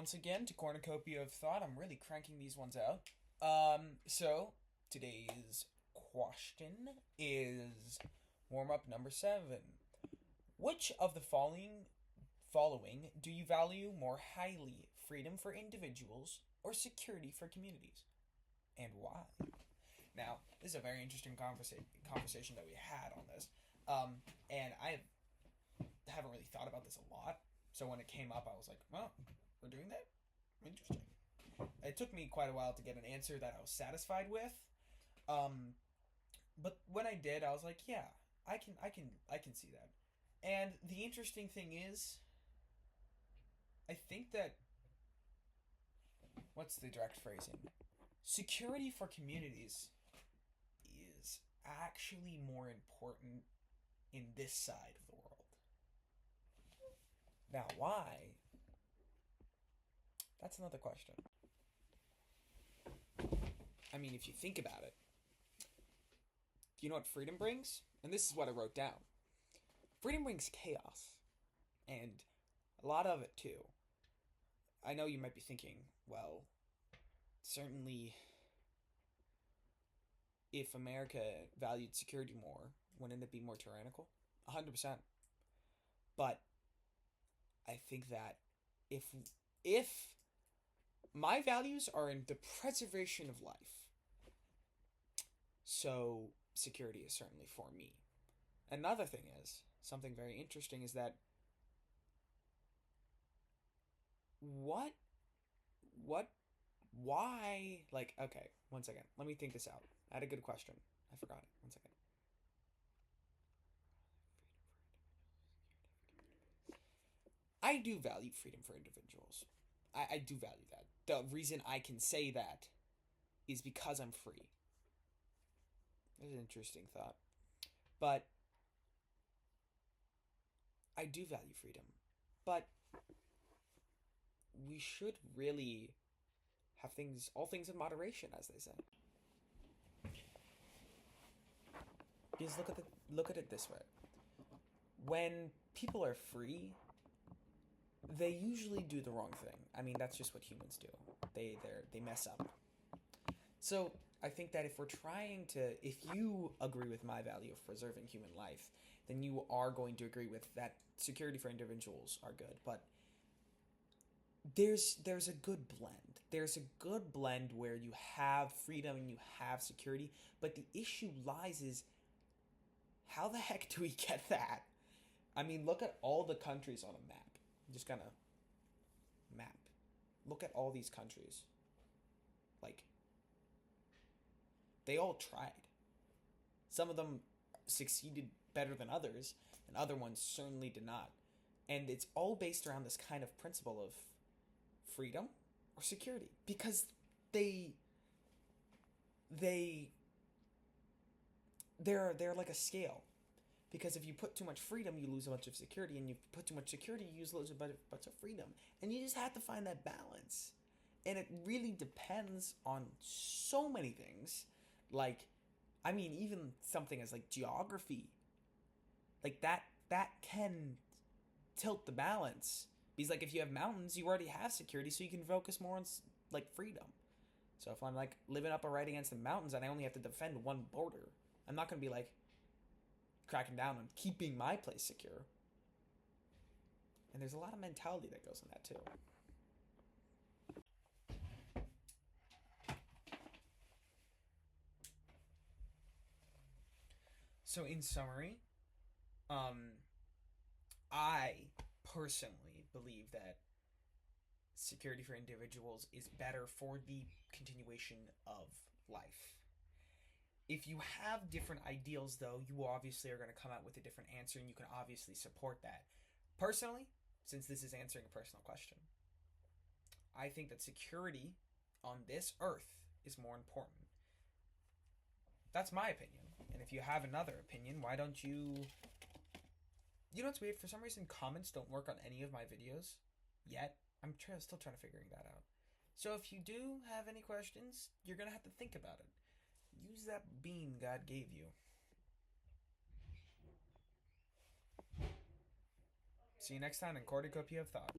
once again to Cornucopia of Thought. I'm really cranking these ones out. So today's question is warm up number 7. Which of the following do you value more highly? Freedom for individuals or security for communities? And why? Now, this is a very interesting conversation that we had on this. And I haven't really thought about this a lot. So when it came up, I was like, well, we're doing that? Interesting. It took me quite a while to get an answer that I was satisfied with. But when I did, I was like, yeah, I can see that. And the interesting thing is, I think that, what's the direct phrasing? Security for communities is actually more important in this side of the world. Now, why? That's another question. I mean, if you think about it, do you know what freedom brings? And this is what I wrote down. Freedom brings chaos. And a lot of it, too. I know you might be thinking, well, certainly if America valued security more, wouldn't it be more tyrannical? 100%. But I think that if my values are in the preservation of life, so security is certainly for me. Another thing is, something very interesting is that why, like, okay, one second, let me think this out. I had a good question. I forgot it. One second. I do value freedom for individuals. I do value that. The reason I can say that is because I'm free. That's an interesting thought. But I do value freedom. But we should really have all things in moderation, as they say. Because look at it this way. When people are free, they usually do the wrong thing. I mean, that's just what humans do. They mess up. So I think that if you agree with my value of preserving human life, then you are going to agree with that security for individuals are good. But there's a good blend. There's a good blend where you have freedom and you have security. But the issue lies is, how the heck do we get that? I mean, look at all the countries on a map. Just kind of map. Look at all these countries. Like, they all tried. Some of them succeeded better than others, and other ones certainly did not. And it's all based around this kind of principle of freedom or security, because they're like a scale. Because if you put too much freedom, you lose a bunch of security, and you put too much security, you lose a bunch of freedom. And you just have to find that balance. And it really depends on so many things. Like, I mean, even something as like geography. Like that can tilt the balance. Because like if you have mountains, you already have security, so you can focus more on like freedom. So if I'm like living up right against the mountains and I only have to defend one border, I'm not going to be like cracking down on keeping my place secure. And there's a lot of mentality that goes in that too. So in summary, I personally believe that security for individuals is better for the continuation of life. If you have different ideals, though, you obviously are going to come out with a different answer, and you can obviously support that. Personally, since this is answering a personal question, I think that security on this earth is more important. That's my opinion. And if you have another opinion, why don't you... You know what's weird? For some reason, comments don't work on any of my videos yet. I'm still trying to figure that out. So if you do have any questions, you're going to have to think about it. Use that bean God gave you. See you next time in Cornucopia of Thought.